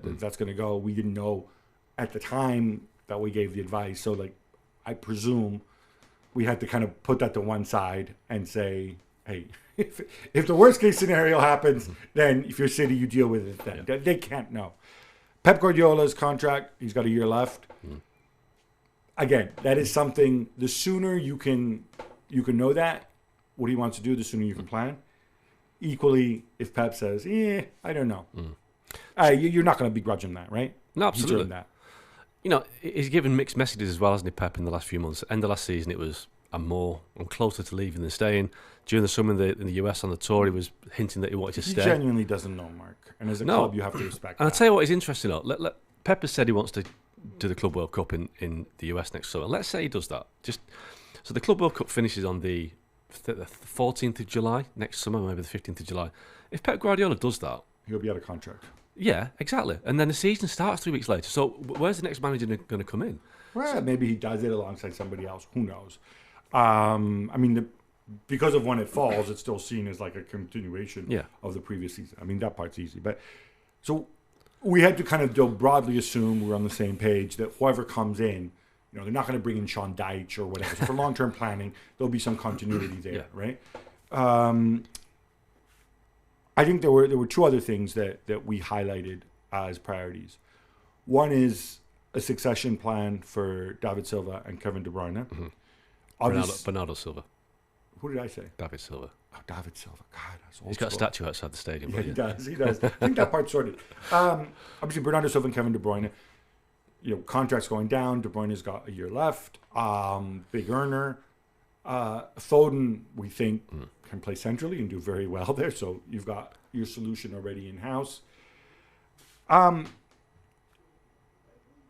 that's going to go. We didn't know at the time that we gave the advice. So, like, I presume we had to kind of put that to one side and say, hey, if the worst case scenario happens, then if you're City, you deal with it then. Yeah. They can't know. Pep Guardiola's contract, he's got a year left. Again, that is something, the sooner you can know that, what he wants to do, the sooner you can plan. Equally, if Pep says, I don't know. You're not going to begrudge him that, right? No, absolutely. That. You know, he's given mixed messages as well, hasn't he, Pep, in the last few months. End of last season, it was, I'm closer to leaving than staying. During the summer in the US on the tour, he was hinting that he wanted to stay. He genuinely doesn't know, Mark. And as a club, you have to respect that. And I'll tell you what is interesting, though. Pep has said he wants to do the Club World Cup in the US next summer. Let's say he does that. So the Club World Cup finishes on the 14th of July next summer, maybe the 15th of July. If Pep Guardiola does that, he'll be out of contract. Yeah, exactly. And then the season starts 3 weeks later. So where's the next manager going to come in? Well, maybe he does it alongside somebody else. Who knows? I mean, because of when it falls, it's still seen as like a continuation of the previous season. I mean, that part's easy. But so we had to kind of broadly assume we're on the same page that whoever comes in, you know, they're not going to bring in Sean Dyche or whatever. So for long-term planning, there'll be some continuity there, right? I think there were two other things that we highlighted as priorities. One is a succession plan for David Silva and Kevin De Bruyne. Bernardo Silva. Who did I say? David Silva. Oh, David Silva. God, that's old. He's got a statue outside the stadium. Yeah, he does. I think that part's sorted. Obviously, Bernardo Silva and Kevin De Bruyne. You know, contracts going down. De Bruyne's got a year left. Big earner. Foden, we think, can play centrally and do very well there. So you've got your solution already in house.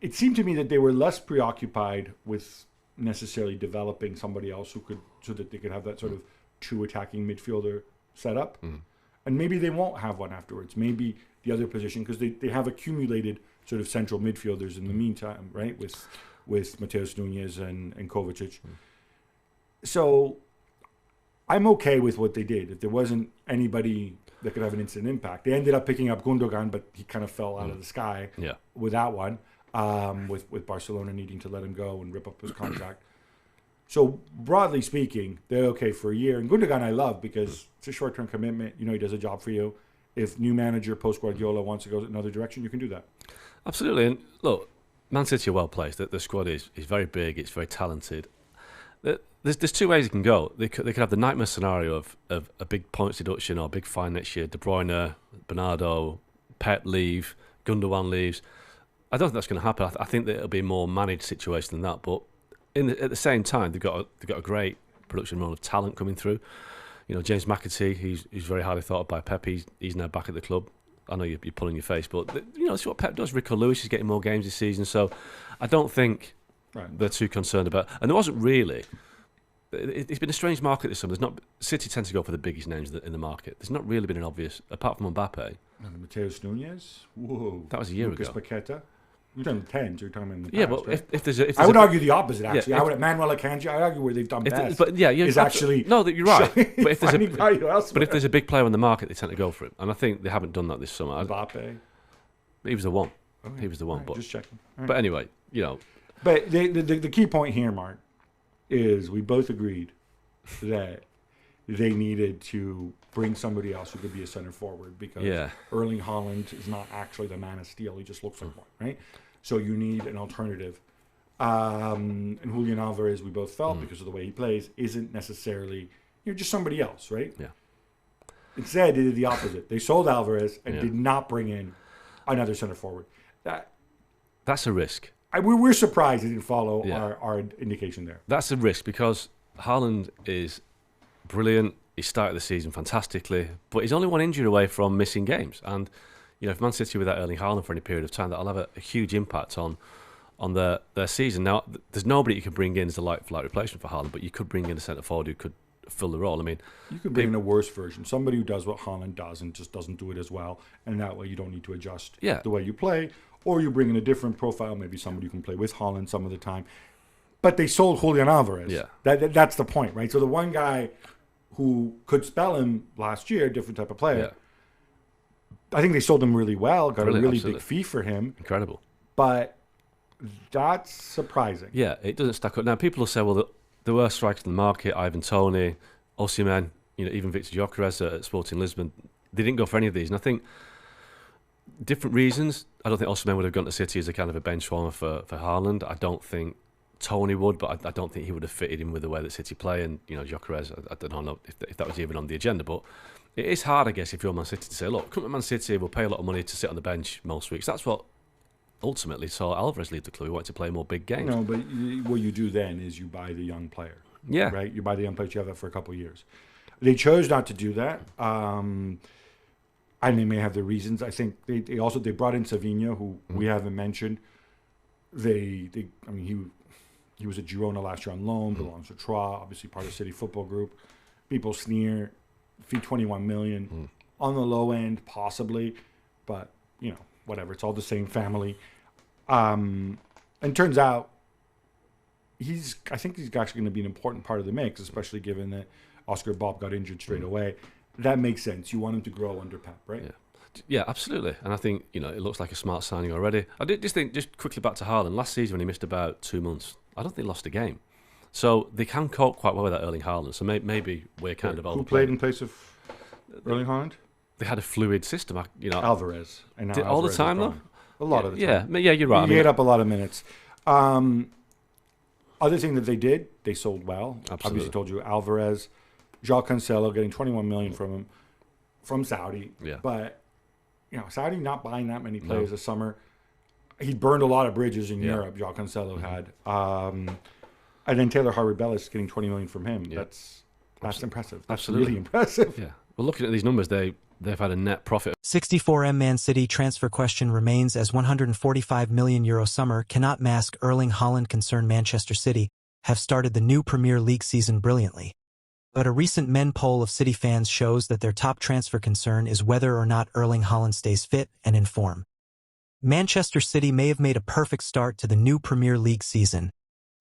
It seemed to me that they were less preoccupied with necessarily developing somebody else so that they could have that sort of true attacking midfielder setup. And maybe they won't have one afterwards. Maybe the other position, because they have accumulated sort of central midfielders in the meantime, right? With Mateus Nunes and Kovacic. So I'm okay with what they did. If there wasn't anybody that could have an instant impact. They ended up picking up Gundogan, but he kind of fell out of the sky with that one, with Barcelona needing to let him go and rip up his contract. So broadly speaking, they're okay for a year. And Gundogan I love because it's a short-term commitment. You know, he does a job for you. If new manager post-Guardiola wants to go another direction, you can do that. Absolutely. And look, Man City are well placed. The squad is very big. It's very talented. There's two ways it can go. They could have the nightmare scenario of a big points deduction or a big fine next year. De Bruyne, Bernardo, Pep leave, Gundogan leaves. I don't think that's going to happen. I think that it'll be a more managed situation than that. But at the same time, they've got a great production run of talent coming through. You know, James Mancity, he's very highly thought of by Pep. He's now back at the club. I know you're pulling your face, but you know it's what Pep does. Rico Lewis is getting more games this season, so I don't think they're too concerned about. And there wasn't really. It's been a strange market this summer. City tends to go for the biggest names in the market. There's not really been an obvious, apart from Mbappe. Mateus Nunes. Whoa. That was a year Lucas ago. Paqueta. You're talking 10, so you're talking in the past, yeah, but right? if there's I would argue the opposite, actually. I would Manuel Akanji, I argue where they've done best. But yeah, is actually no, you're right. But if there's a big player on the market, they tend to go for it, and I think they haven't done that this summer. Mbappe. He was the one. Okay. He was the one. Right, but just checking. Right. But anyway, you know. But the key point here, Mark, is we both agreed that they needed to bring somebody else who could be a center forward because Erling Haaland is not actually the man of steel. He just looks like one, right? So you need an alternative. And Julian Alvarez, we both felt, because of the way he plays, isn't necessarily just somebody else, right? Yeah. Instead, they did the opposite. They sold Alvarez and did not bring in another center forward. That's a risk. We're surprised they didn't follow our indication there. That's a risk because Haaland is brilliant. He started the season fantastically, but he's only one injury away from missing games. And you know, if Man City without Erling Haaland for any period of time, that'll have a huge impact on their season. Now, there's nobody you can bring in as a like-for-like replacement for Haaland, but you could bring in a centre forward who could fill the role. I mean, you could bring in a worse version, somebody who does what Haaland does and just doesn't do it as well, and that way you don't need to adjust the way you play. Or you bring in a different profile, maybe somebody who can play with Haaland some of the time. But they sold Julian Alvarez. Yeah. That's the point, right? So the one guy who could spell him last year, different type of player, I think they sold him really well, got Brilliant, a really absolutely. big fee for him, Incredible. but that's surprising. Yeah, it doesn't stack up. Now, people will say, well, there were strikers in the market, Ivan Toney, Osimhen, even Victor Gyökeres at Sporting Lisbon. They didn't go for any of these. And I think different reasons. I don't think Osimhen would have gone to City as a kind of a bench warmer for Haaland. I don't think Toney would, but I don't think he would have fitted in with the way that City play. And, Gyökeres, I don't know if that was even on the agenda. But it is hard, I guess, if you're Man City to say, look, come to Man City, we'll pay a lot of money to sit on the bench most weeks. That's what ultimately saw Alvarez leave the club. He wanted to play more big games. No, but what you do then is you buy the young player. Yeah. Right? You buy the young player, you have that for a couple of years. They chose not to do that. And they may have their reasons. I think they brought in Savinho, who we haven't mentioned. He was at Girona last year on loan, belongs to Troyes, obviously part of City Football Group. People sneer, fee 21 million. On the low end, possibly, but whatever. It's all the same family. And turns out I think he's actually going to be an important part of the mix, especially given that Oscar Bob got injured straight away. That makes sense. You want him to grow under Pep, right? Yeah, absolutely. And I think, it looks like a smart signing already. I did just think, just quickly back to Haaland, last season when he missed about 2 months, I don't think he lost a game. So they can cope quite well with that Erling Haaland. So maybe we're kind of Who overplaying. played in place of Erling Haaland? They had a fluid system, Alvarez. And now all the Alvarez time, is though? gone. A lot of the time. Yeah, you're right. He ate up a lot of minutes. Other thing that they did, they sold well. Absolutely. Obviously told you Alvarez, João Cancelo getting 21 million from him, from Saudi. Yeah. But, Saudi not buying that many players this summer. He burned a lot of bridges in Europe, João Cancelo had. And then Taylor Harvey-Bellis getting 20 million from him. Yeah. That's impressive. That's Absolutely. really impressive. Yeah. Well, looking at these numbers, they've had a net profit. 64M Man City transfer question remains as €145 million summer cannot mask Erling Haaland. Concerned Manchester City have started the new Premier League season brilliantly. But a recent Men poll of City fans shows that their top transfer concern is whether or not Erling Haaland stays fit and in form. Manchester City may have made a perfect start to the new Premier League season,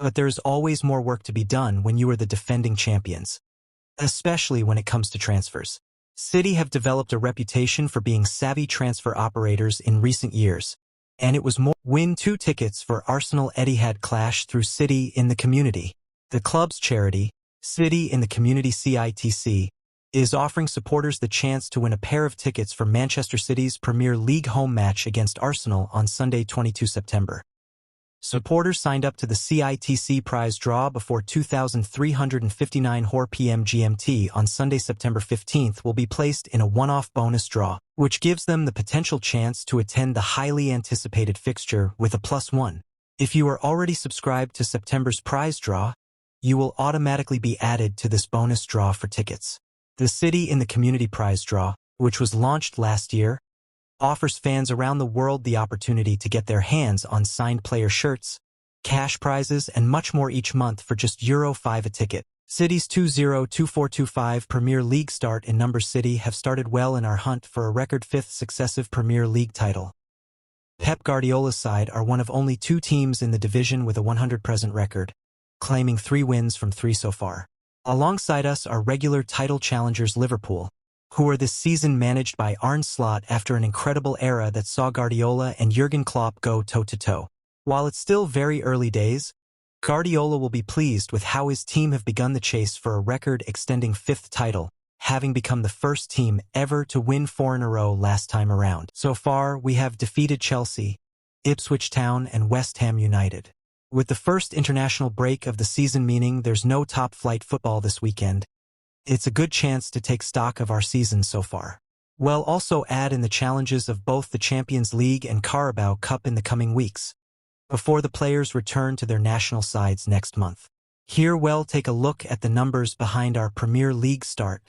but there's always more work to be done when you are the defending champions, especially when it comes to transfers. City have developed a reputation for being savvy transfer operators in recent years, and it was more. Win 2 tickets for Arsenal Etihad clash through City in the Community. The club's charity, City in the Community CITC, is offering supporters the chance to win a pair of tickets for Manchester City's Premier League home match against Arsenal on Sunday, 22 September. Supporters signed up to the CITC prize draw before 2,359 p.m. GMT on Sunday, September 15th will be placed in a one-off bonus draw, which gives them the potential chance to attend the highly anticipated fixture with a +1. If you are already subscribed to September's prize draw, you will automatically be added to this bonus draw for tickets. The City in the Community prize draw, which was launched last year, offers fans around the world the opportunity to get their hands on signed player shirts, cash prizes, and much more each month for just €5 a ticket. City's 2024-25 Premier League start in numbers. City have started well in our hunt for a record 5th successive Premier League title. Pep Guardiola's side are one of only 2 teams in the division with a 100% record, claiming 3 wins from 3 so far. Alongside us are regular title challengers Liverpool, who are this season managed by Arne Slot after an incredible era that saw Guardiola and Jurgen Klopp go toe-to-toe. While it's still very early days, Guardiola will be pleased with how his team have begun the chase for a record-extending 5th title, having become the first team ever to win 4 in a row last time around. So far, we have defeated Chelsea, Ipswich Town, and West Ham United. With the first international break of the season meaning there's no top-flight football this weekend, it's a good chance to take stock of our season so far. We'll also add in the challenges of both the Champions League and Carabao Cup in the coming weeks, before the players return to their national sides next month. Here we'll take a look at the numbers behind our Premier League start.